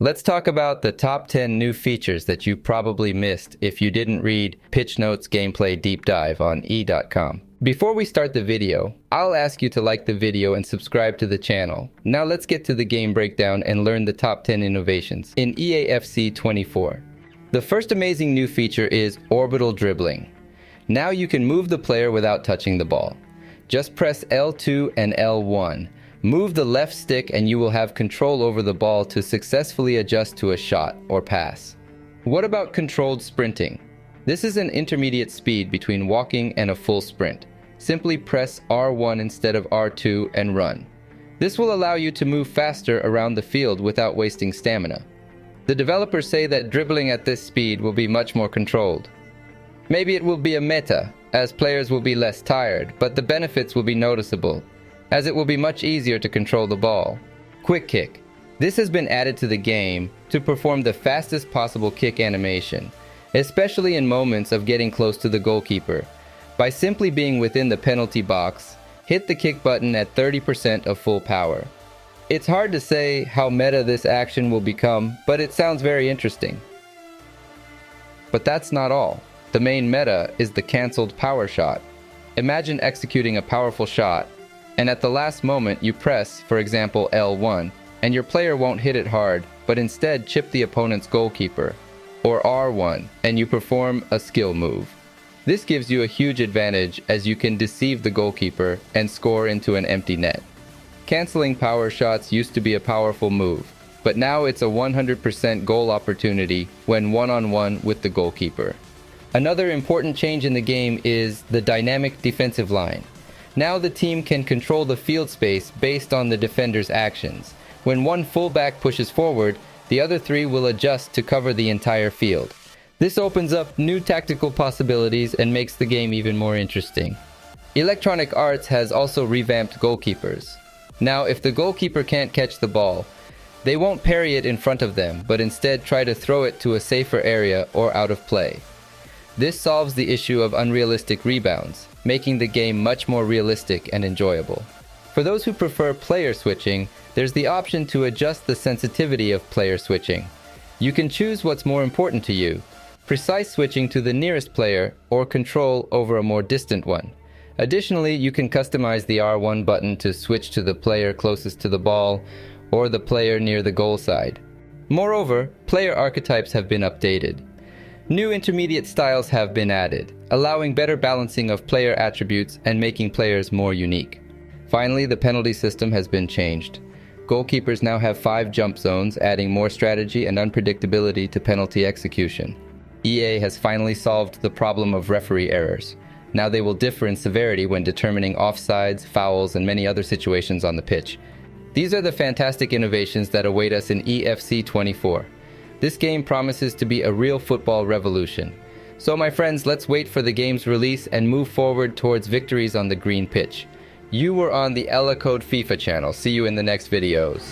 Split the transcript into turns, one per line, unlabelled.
Let's talk about the top 10 new features that you probably missed if you didn't read Pitch Notes Gameplay Deep Dive on E.com. Before we start the video, I'll ask you to like the video and subscribe to the channel. Now let's get to the game breakdown and learn the top 10 innovations in EAFC 24. The first amazing new feature is Orbital Dribbling. Now you can move the player without touching the ball. Just press L2 and L1. Move the left stick and you will have control over the ball to successfully adjust to a shot or pass. What about controlled sprinting? This is an intermediate speed between walking and a full sprint. Simply press R1 instead of R2 and run. This will allow you to move faster around the field without wasting stamina. The developers say that dribbling at this speed will be much more controlled. Maybe it will be a meta, as players will be less tired, but the benefits will be noticeable, as it will be much easier to control the ball. Quick kick. This has been added to the game to perform the fastest possible kick animation, especially in moments of getting close to the goalkeeper. By simply being within the penalty box, hit the kick button at 30% of full power. It's hard to say how meta this action will become, but it sounds very interesting. But that's not all. The main meta is the cancelled power shot. Imagine executing a powerful shot, and at the last moment you press, for example, L1, and your player won't hit it hard, but instead chip the opponent's goalkeeper, or R1, and you perform a skill move. This gives you a huge advantage as you can deceive the goalkeeper and score into an empty net. Canceling power shots used to be a powerful move, but now it's a 100% goal opportunity when one-on-one with the goalkeeper. Another important change in the game is the dynamic defensive line. Now the team can control the field space based on the defender's actions. When one fullback pushes forward, the other three will adjust to cover the entire field. This opens up new tactical possibilities and makes the game even more interesting. Electronic Arts has also revamped goalkeepers. Now if the goalkeeper can't catch the ball, they won't parry it in front of them, but instead try to throw it to a safer area or out of play. This solves the issue of unrealistic rebounds, making the game much more realistic and enjoyable. For those who prefer player switching, there's the option to adjust the sensitivity of player switching. You can choose what's more important to you, precise switching to the nearest player or control over a more distant one. Additionally, you can customize the R1 button to switch to the player closest to the ball or the player near the goal side. Moreover, player archetypes have been updated. New intermediate styles have been added, allowing better balancing of player attributes and making players more unique. Finally, the penalty system has been changed. Goalkeepers now have 5 jump zones, adding more strategy and unpredictability to penalty execution. EA has finally solved the problem of referee errors. Now they will differ in severity when determining offsides, fouls, and many other situations on the pitch. These are the fantastic innovations that await us in EAFC 24. This game promises to be a real football revolution. So my friends, let's wait for the game's release and move forward towards victories on the green pitch. You were on the Ella Code FIFA channel. See you in the next videos.